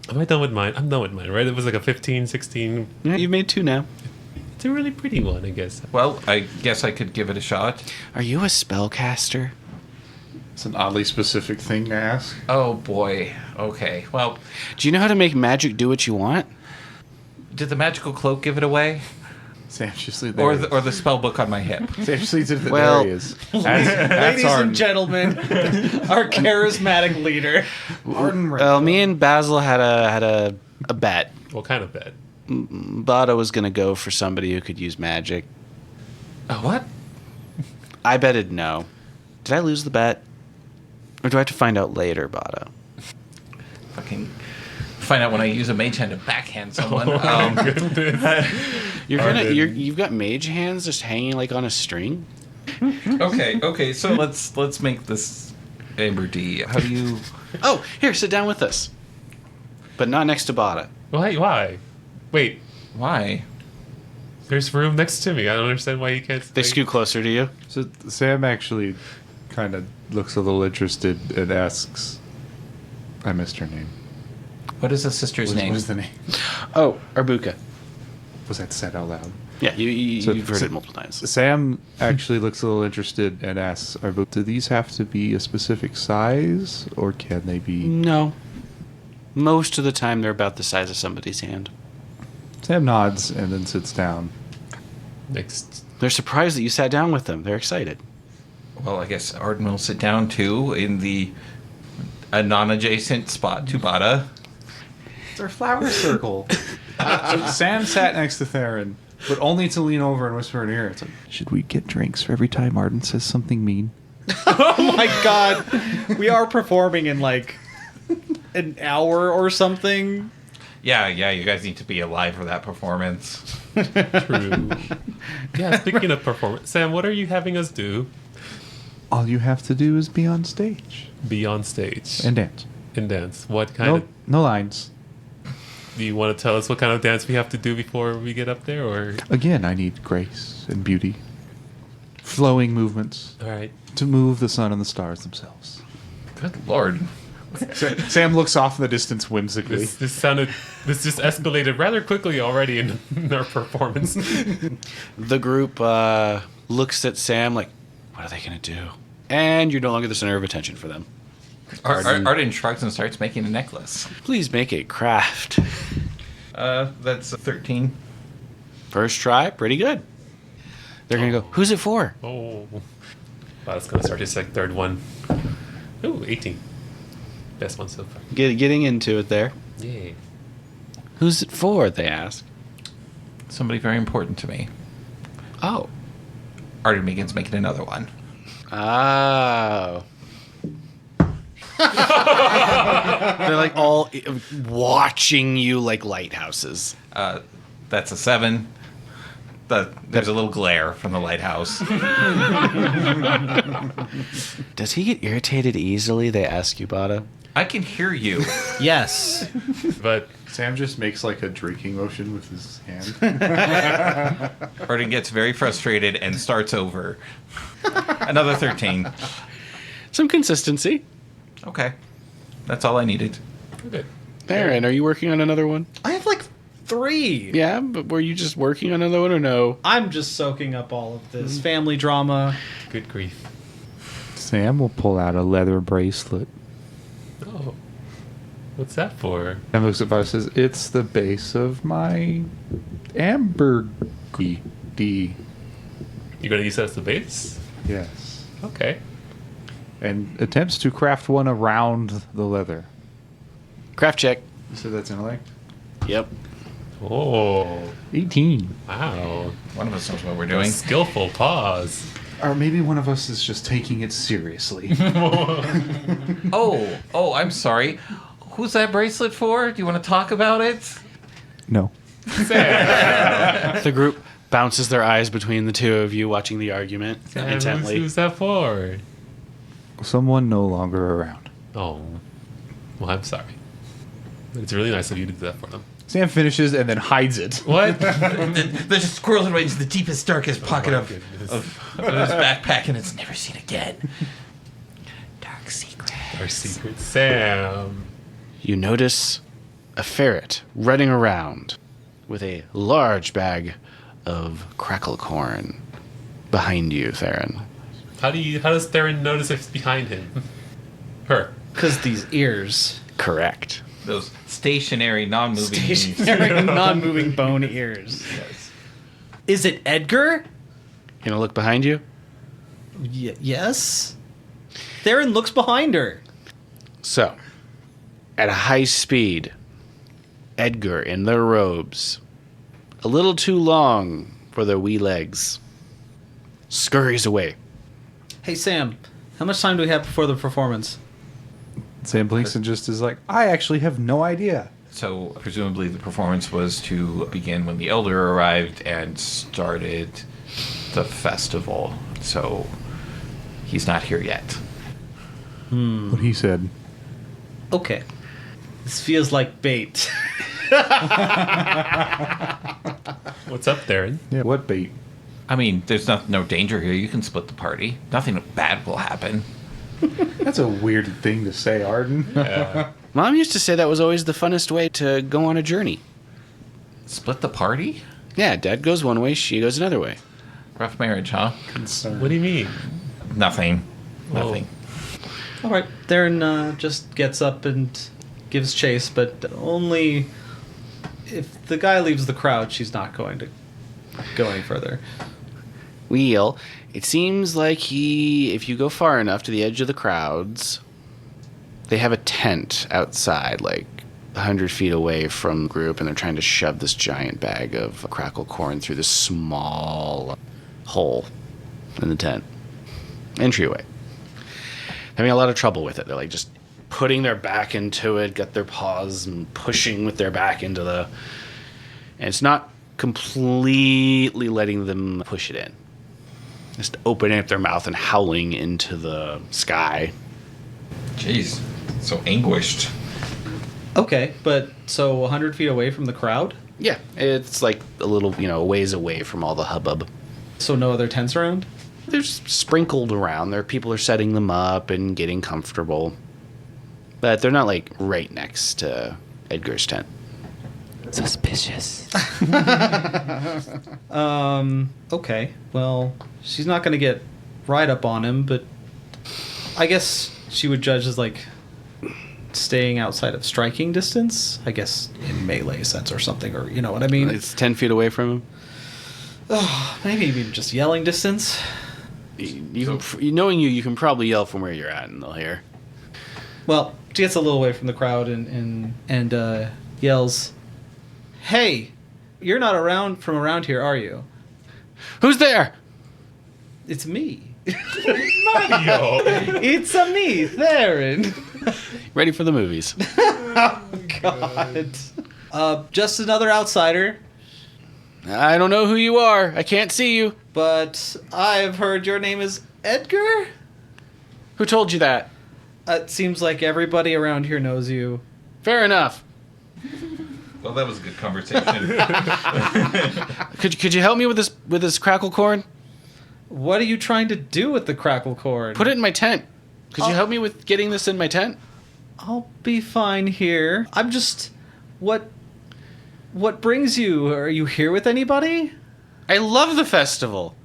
Am I done with mine? I'm done with mine, right? It was like a 15, 16. Yeah, you've made 2 now. It's a really pretty one, I guess. Well, I guess I could give it a shot. Are you a spellcaster? It's an oddly specific thing to ask. Oh, boy. Okay, well... Do you know how to make magic do what you want? Did the magical cloak give it away? Sam just leaves there. Or the spell book on my hip? Sam just leaves it there. Well, There he is. Ladies and gentlemen, our charismatic leader. Well, me and Basil had a bet. What kind of bed? Bata was going to go for somebody who could use magic. What? I betted no. Did I lose the bet? Or do I have to find out later, Bata? Fucking find out when I use a mage hand to backhand someone. You've got mage hands just hanging like on a string. Okay. So let's make this Amber D. How do you? Oh, here, sit down with us, but not next to Bata. Why? Wait, Why? there's room next to me. I don't understand why you can't. They scoot closer to you. So Sam actually kind of looks a little interested and asks, I missed her name. What is the sister's name? What is the name? Oh, Arbuka. Was that said out loud? Yeah, you've heard it multiple times. Sam actually looks a little interested and asks, do these have to be a specific size, or can they be... No. Most of the time, they're about the size of somebody's hand. Sam nods and then sits down. Next. They're surprised that you sat down with them. They're excited. Well, I guess Arden will sit down too in a non-adjacent spot to Bata. It's our flower circle. So Sam sat next to Therrin, but only to lean over and whisper in her ear. It's like, should we get drinks for every time Arden says something mean? Oh my god. We are performing in like an hour or something. Yeah, you guys need to be alive for that performance. True. Yeah, speaking of performance, Sam, what are you having us do? All you have to do is be on stage. Be on stage. And dance. And dance. What kind of... No lines. Do you want to tell us what kind of dance we have to do before we get up there, or... Again, I need grace and beauty. Flowing movements. All right. To move the sun and the stars themselves. Good lord. Sam looks off in the distance whimsically. This just escalated rather quickly already in our performance. The group looks at Sam like, what are they going to do? And you're no longer the center of attention for them. Arden shrugs and starts making a necklace. Please make a craft. That's 13. First try, pretty good. They're going to go, who's it for? Oh. Wow, it's going to start his third one. Ooh, 18. Best one so far. Getting into it there. Yay. Who's it for, they ask. Somebody very important to me. Oh. Arden begins making another one. Oh. They're like all watching you like lighthouses. That's a 7. There's a little glare from the lighthouse. Does he get irritated easily? They ask you, Bata. I can hear you. Yes. But Sam just makes like a drinking motion with his hand. Arden gets very frustrated and starts over. Another 13. Some consistency. Okay. That's all I needed. good. Therrin, are you working on another one? I have like 3. Yeah, but were you just working on another one or no? I'm just soaking up all of this family drama. Good grief. Sam will pull out a leather bracelet. Oh. What's that for? And looks at Bata and says, it's the base of my amber D. You're going to use that as the base? Yes. Okay. And attempts to craft one around the leather. Craft check. So that's intellect? Yep. Oh. 18. Wow. One of us knows what we're A doing. skillful pause. Or maybe one of us is just taking it seriously. Oh, I'm sorry. Who's that bracelet for? Do you want to talk about it? No. Sam. The group bounces their eyes between the two of you watching the argument intently. Who's that for? Someone no longer around. Oh. Well, I'm sorry. But it's really nice of you to do that for them. Sam finishes and then hides it. What? There's just squirrels away into the deepest, darkest pocket my of goodness. his backpack, and it's never seen again. Dark secret. Our secret Sam. You notice a ferret running around with a large bag of crackle corn behind you, Therrin. How does Therrin notice if it's behind him? Her. Because these ears. Correct. Those stationary, non-moving. Stationary, non-moving bone ears. Yes. Is it Edgar? You gonna look behind you? Yes. Therrin looks behind her. So, at a high speed, Edgar in their robes, a little too long for their wee legs, scurries away. Hey, Sam, how much time do we have before the performance? Sam blinks and just is like, I actually have no idea. So presumably the performance was to begin when the Elder arrived and started the festival. So he's not here yet. What he said. Okay. This feels like bait. What's up, Therrin? Yeah. What bait? I mean, there's no danger here. You can split the party. Nothing bad will happen. That's a weird thing to say, Arden. Mom used to say that was always the funnest way to go on a journey. Split the party? Yeah, Dad goes one way, she goes another way. Rough marriage, huh? Concern. What do you mean? Nothing. Whoa. Nothing. All right. Therrin just gets up and gives chase, but only if the guy leaves the crowd, she's not going to go any further. Wheel, it seems like if you go far enough to the edge of the crowds, they have a tent outside, like 100 feet away from the group, and they're trying to shove this giant bag of crackle corn through this small hole in the tent. Entryway. Having a lot of trouble with it. They're like just putting their back into it, got their paws and pushing with their back into the... And it's not completely letting them push it in. Just opening up their mouth and howling into the sky. Jeez. So anguished. Okay, but so 100 feet away from the crowd? Yeah, it's like a little, a ways away from all the hubbub. So no other tents around? They're sprinkled around. People are setting them up and getting comfortable. But they're not, like, right next to Edgar's tent. Suspicious. Okay. Well, she's not going to get right up on him, but I guess she would judge as, like, staying outside of striking distance. I guess in melee sense or something, or you know what I mean? It's 10 feet away from him. Oh, maybe even just yelling distance. Knowing you can probably yell from where you're at and they'll hear. Well, she gets a little away from the crowd and yells, "Hey, you're not from around here, are you?" Who's there? It's me. Mario! It's a me, Therrin. Ready for the movies. God. Just another outsider, I don't know who you are. I can't see you. but I've heard your name is Edgar? Who told you that? It seems like everybody around here knows you. Fair enough. Well, that was a good conversation. Could you help me with this crackle corn? What are you trying to do with the crackle cord? Put it in my tent. Could you Oh. help me with getting this in my tent? I'll be fine here. I'm just... What brings you? Are you here with anybody? I love the festival.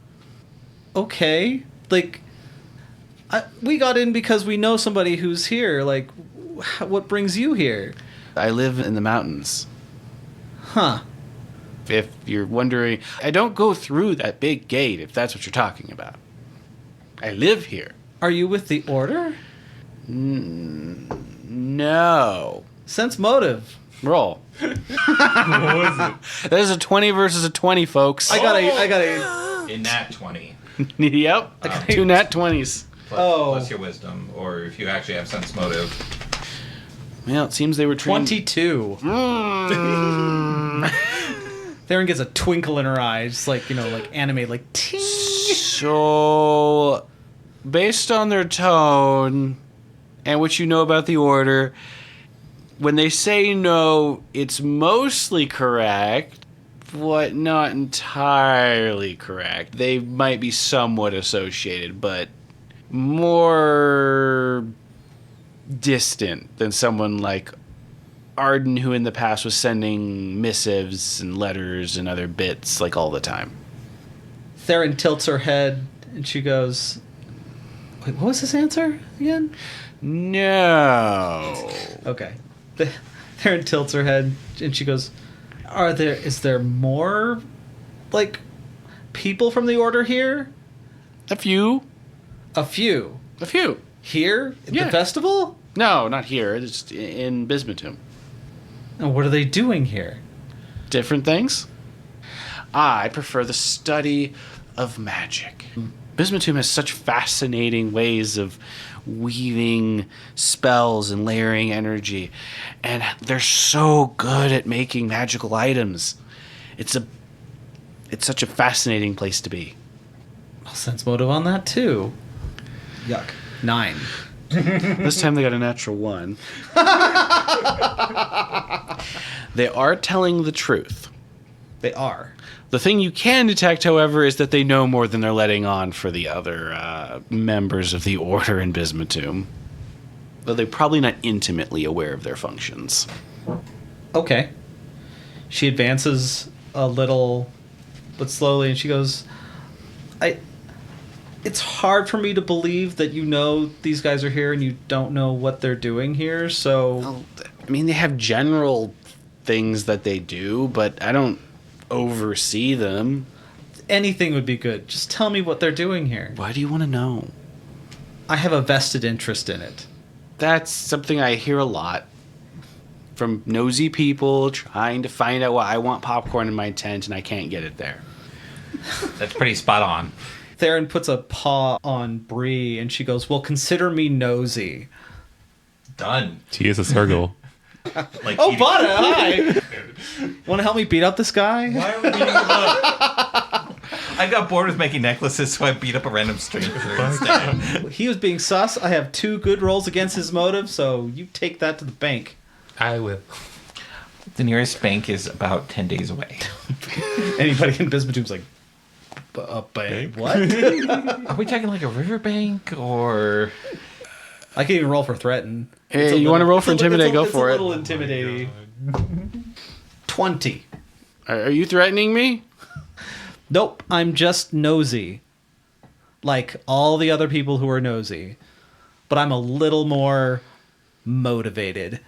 Okay. Like, we got in because we know somebody who's here. Like, what brings you here? I live in the mountains. Huh. If you're wondering, I don't go through that big gate, if that's what you're talking about. I live here. Are you with the Order? No. Sense motive. Roll. What was it? That is a 20 versus a 20, folks. I got a... In that 20. Yep. Two nat 20s. Plus your wisdom, or if you actually have sense motive. Well, it seems they were trained... 22. Therrin gets a twinkle in her eyes, just like, like anime, like ting. So, based on their tone and what you know about the Order, when they say no, it's mostly correct, but not entirely correct. They might be somewhat associated, but more distant than someone like Arden, who in the past was sending missives and letters and other bits like all the time. Therrin tilts her head and she goes, "Wait, what was his answer again?" No. Okay. Therrin tilts her head and she goes, is there more, like, people from the Order here? A few. A few. A few. Here? At Yeah. the festival? No, not here. It's in Bismutoon. And what are they doing here? Different things. I prefer the study of magic. Bismutoon has such fascinating ways of weaving spells and layering energy, and they're so good at making magical items. It's such a fascinating place to be. I'll sense motive on that too. Yuck. 9. This time they got a natural 1. They are telling the truth. They are. The thing you can detect, however, is that they know more than they're letting on for the other members of the Order in Bismutoon. Though they're probably not intimately aware of their functions. Okay. She advances a little, but slowly, and she goes, It's hard for me to believe that you know these guys are here and you don't know what they're doing here, so... Well, I mean, they have general things that they do, but I don't oversee them. Anything would be good. Just tell me what they're doing here. Why do you want to know? I have a vested interest in it. That's something I hear a lot from nosy people trying to find out why I want popcorn in my tent and I can't get it there. That's pretty spot on. Therrin puts a paw on Bree and she goes, well, consider me nosy. Done. She is a Sergal. Like Oh, Bata, hi! Want to help me beat up this guy? Why are we beating him up? I got bored with making necklaces, so I beat up a random stranger instead. He was being sus. I have 2 good rolls against his motive, so you take that to the bank. I will. The nearest bank is about 10 days away. Anybody in Bismutoon's like, bank? What? Are we talking like a riverbank or... I can even roll for threaten. Hey, you want to roll for intimidate? Go for it. It's a little intimidating. 20. Are you threatening me? Nope, I'm just nosy. Like all the other people who are nosy. But I'm a little more motivated.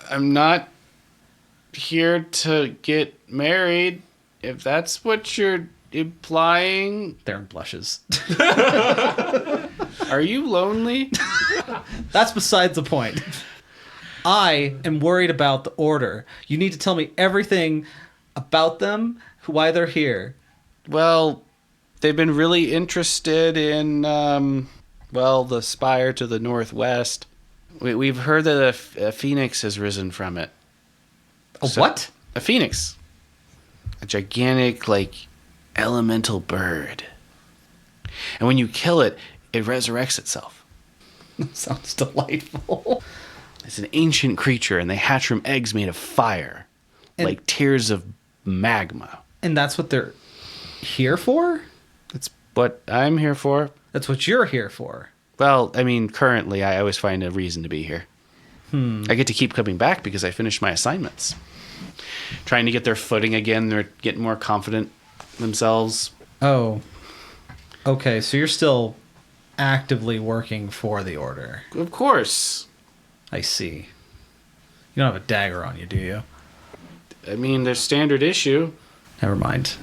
I'm not here to get married, if that's what you're implying. Therrin blushes. Are you lonely? That's besides the point. I am worried about the Order. You need to tell me everything about them, why they're here. Well, they've been really interested in, the spire to the northwest. We've heard that a phoenix has risen from it. What? A phoenix. A gigantic, elemental bird. And when you kill it, it resurrects itself. Sounds delightful. It's an ancient creature, and they hatch from eggs made of fire, like tears of magma. And that's what they're here for? That's what I'm here for. That's what you're here for. Well, I mean, currently, I always find a reason to be here. I get to keep coming back because I finished my assignments. Trying to get their footing again. They're getting more confident themselves. Oh. Okay, so you're still actively working for the Order. Of course. I see. You don't have a dagger on you, do you? I mean, they're standard issue. Never mind.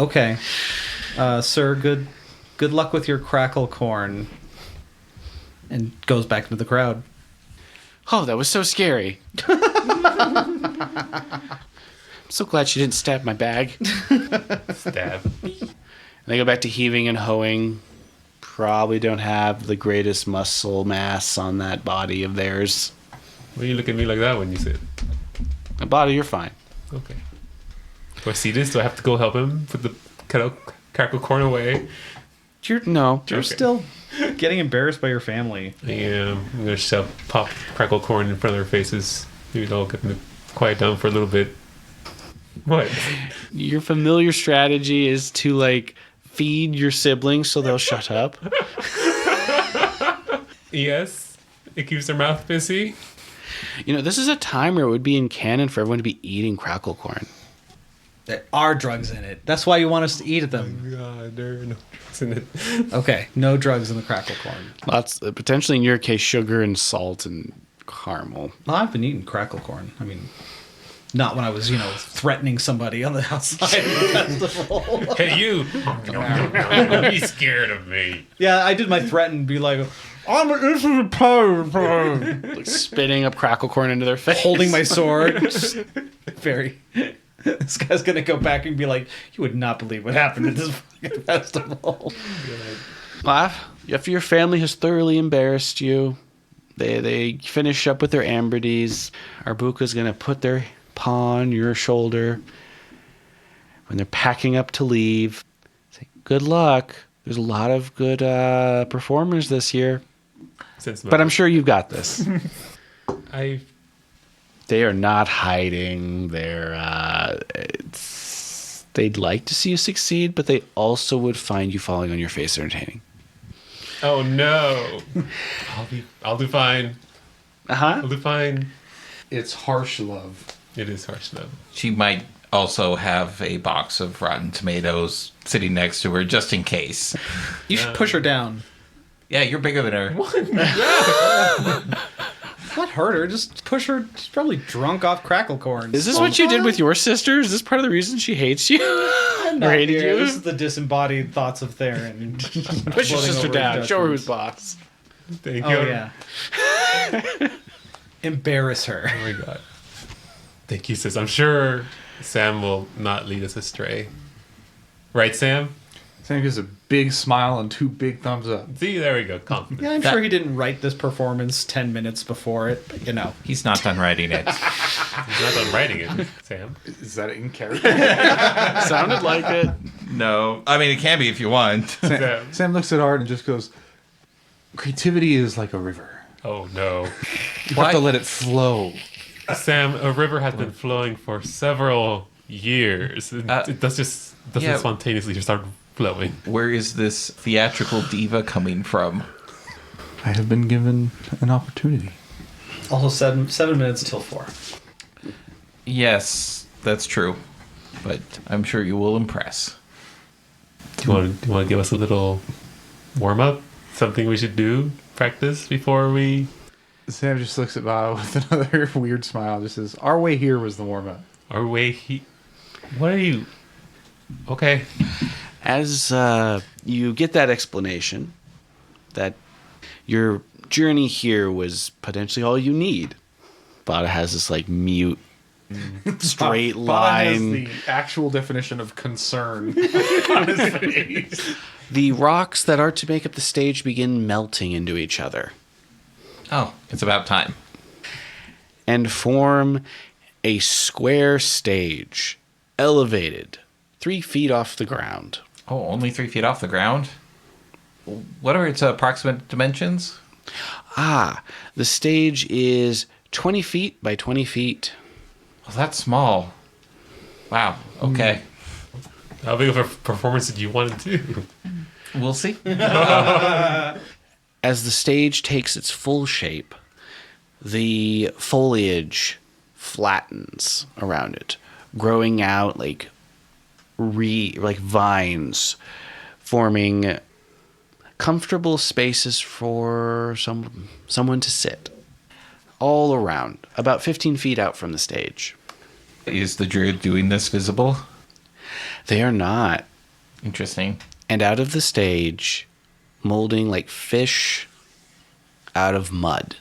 Okay. Sir, good luck with your crackle corn. And goes back into the crowd. Oh, that was so scary. I'm so glad she didn't stab my bag. Stab. And they go back to heaving and hoeing. Probably don't have the greatest muscle mass on that body of theirs. Why do you look at me like that when you say it? A body, you're fine. Okay. Do I see this? Do I have to go help him put the crackle corn away? You're Okay. still getting embarrassed by your family. Yeah, I'm gonna pop crackle corn in front of their faces. Maybe they'll get them to quiet down for a little bit. What? Your familiar strategy is to, feed your siblings so they'll shut up. Yes, it keeps their mouth busy. This is a time where it would be in canon for everyone to be eating crackle corn. There are drugs in it. That's why you want us to eat them. God, there are no drugs in it. Okay, no drugs in the crackle corn. Lots, potentially in your case, sugar and salt and caramel. Well, I've been eating crackle corn. I mean, not when I was, threatening somebody on the outside of the festival. Hey, you! Be scared of me. Yeah, I did my threaten, be like, I'm an innocent person. Spitting up crackle corn into their face. Holding my sword. Very. This guy's gonna go back and be like, "You would not believe what happened at this fucking festival." Well, after your family has thoroughly embarrassed you, they finish up with their abridis. Arbuka's gonna put their paw on your shoulder when they're packing up to leave. Say, good luck. There's a lot of good performers this year, but I'm sure you've got this. They are not hiding. They'd like to see you succeed, but they also would find you falling on your face entertaining. Oh no! I'll do fine. I'll do fine. It's harsh love. It is harsh love. She might also have a box of rotten tomatoes sitting next to her just in case. You should push her down. Yeah, you're bigger than her. Not hurt her, just push her. She's probably drunk off crackle corn. Is this what you did with your sister? Is this part of the reason she hates you? Or hated you? This is the disembodied thoughts of Therrin. Push your sister down. Show her who's boss. Thank Oh, you. yeah. Embarrass her. Oh my god. Thank you, sis. I'm sure Sam will not lead us astray. Right, Sam? Sam gives a big smile and 2 big thumbs up. See, there we go. Confidence. Yeah, I'm sure he didn't write this performance 10 minutes before it, but He's not done writing it. He's not done writing it, Sam. Is that in character? Sounded like it. No. I mean, it can be if you want. Sam looks at art and just goes, creativity is like a river. Oh no. You have to let it flow. Sam, a river has been flowing for several years. It doesn't spontaneously just start flowing. Where is this theatrical diva coming from? I have been given an opportunity. also 7 minutes till 4. Yes, that's true. But I'm sure you will impress. Do you want to give us a little warm up? Something we should do? Practice before we... Sam just looks at Bata with another weird smile. Just says, "Our way here was the warm up." Our way What are you... Okay. As you get that explanation, that your journey here was potentially all you need, Bata has this like mute, straight Bata has line. the actual definition of concern on his face. The rocks that are to make up the stage begin melting into each other Oh, it's about time. and form a square stage, elevated 3 feet off the ground. Oh, only 3 feet off the ground? What are its approximate dimensions? The stage is 20 feet by 20 feet. Well, that's small. Wow, okay. How big of a performance did you want to do? We'll see. As the stage takes its full shape, the foliage flattens around it, growing out like vines, forming comfortable spaces for someone to sit. All around, about 15 feet out from the stage. Is the druid doing this visible? They are not. Interesting. And out of the stage, molding like fish out of mud,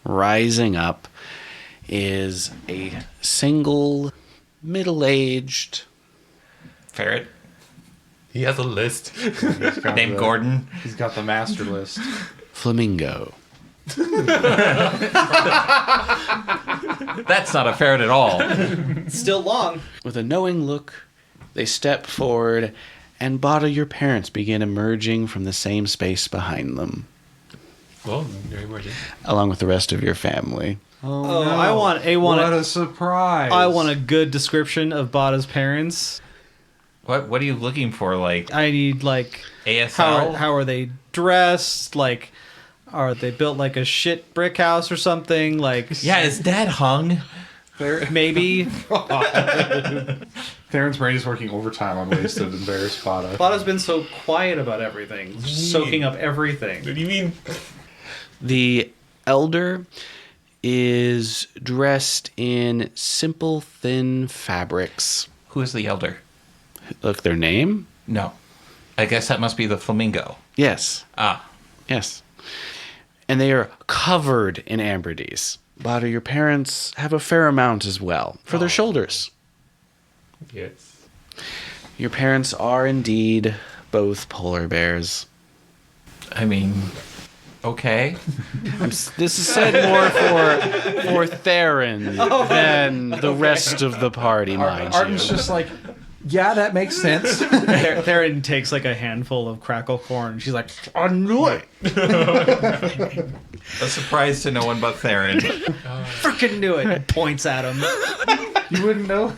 rising up, is a single middle-aged Ferret? He has a list. Named Gordon? He's got the master list. flamingo. That's not a ferret at all. Still long. With a knowing look, they step forward, and Bata, your parents, begin emerging from the same space behind them, Well, you're emerging. along with the rest of your family. Oh, I want What a surprise. I want a good description of Bata's parents. What are you looking for? Like I need like ASL? how are they dressed? Like, are they built like a shit brick house or something? Like, Yeah, is Dad hung? maybe. Therrin's brain is working overtime on ways to embarrass Bata. Bata's been so quiet about everything, just soaking up everything. What do you mean? The elder is dressed in simple, thin fabrics. Who is the elder? Look, their name? No. I guess that must be the flamingo. Yes. Ah. Yes. And they are covered in abridis. Bata, your parents have a fair amount as well, for their shoulders. Yes. Your parents are indeed both polar bears. I mean, okay. This is said more for Therrin than the rest of the party, mind Arden's you. just like, yeah, that makes sense. Therrin takes like a handful of crackle corn. She's like, I knew it. A surprise to no one but Therrin. Freaking knew it. And points at him. You wouldn't know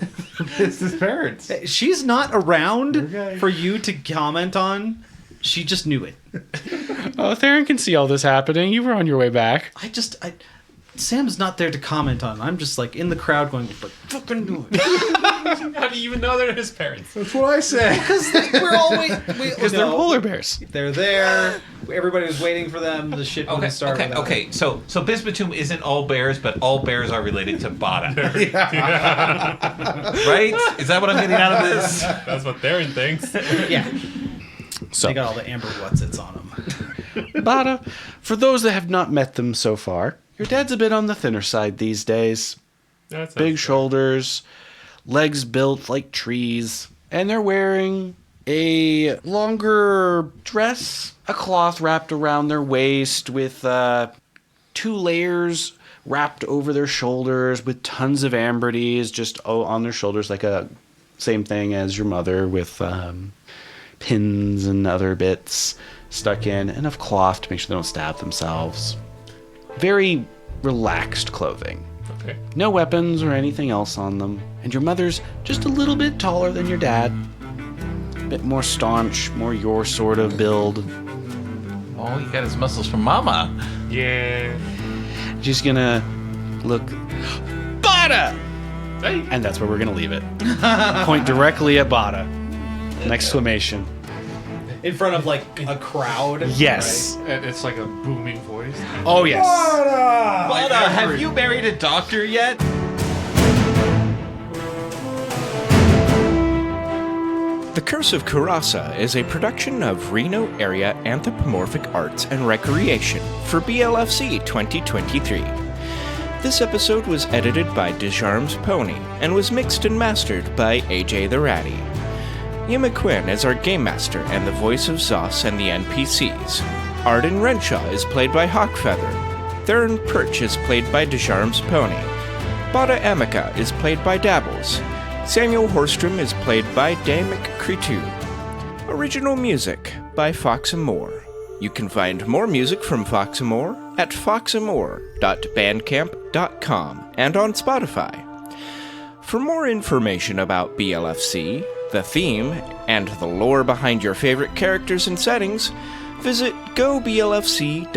it's his parents. She's not around Okay. for you to comment on. She just knew it. Oh, Therrin can see all this happening. You were on your way back. Sam's not there to comment on. I'm just like in the crowd going, but fucking knew it. How do you even know they're his parents? That's what I said. Because we're all waiting. Because they're polar bears. They're there. Everybody was waiting for them. The shit wouldn't start without them. Okay. So Bismutum isn't all bears, but all bears are related to Bata. Right? Is that what I'm getting out of this? That's what Therrin thinks. Yeah. So, They got all the amber whatsits on them. Bata, for those that have not met them so far, your dad's a bit on the thinner side these days. That sounds Big good. shoulders, legs built like trees, and they're wearing a longer dress, a cloth wrapped around their waist with 2 layers wrapped over their shoulders with tons of abridis just on their shoulders, like a same thing as your mother with pins and other bits stuck in, and of cloth to make sure they don't stab themselves. Very relaxed clothing. Okay. No weapons or anything else on them. And your mother's just a little bit taller than your dad. A bit more staunch, more your sort of build. Oh, he got his muscles from Mama. Yeah. She's gonna look, Bata! Hey. And that's where we're gonna leave it. Point directly at Bata. An exclamation. In front of like a crowd. Yes. And it's like a booming voice. Oh, yes. Bata, have you married a doctor yet? The Curse of Coeurasa is a production of Reno Area Anthropomorphic Arts and Recreation for BLFC 2023. This episode was edited by Desjarmes Pony and was mixed and mastered by AJ the Ratty. Yuma Quinn is our game master and the voice of Zoss and the NPCs. Arden Renshaw is played by Hawkfeather. Therrin Perch is played by Desjarmes Pony. Bata Amica is played by Dabbles. Samuel Horstrom is played by Damic Cretu. Original music by Fox and More. You can find more music from Fox and More at foxandmore.bandcamp.com and on Spotify. For more information about BLFC, the theme, and the lore behind your favorite characters and settings, visit goblfc.org.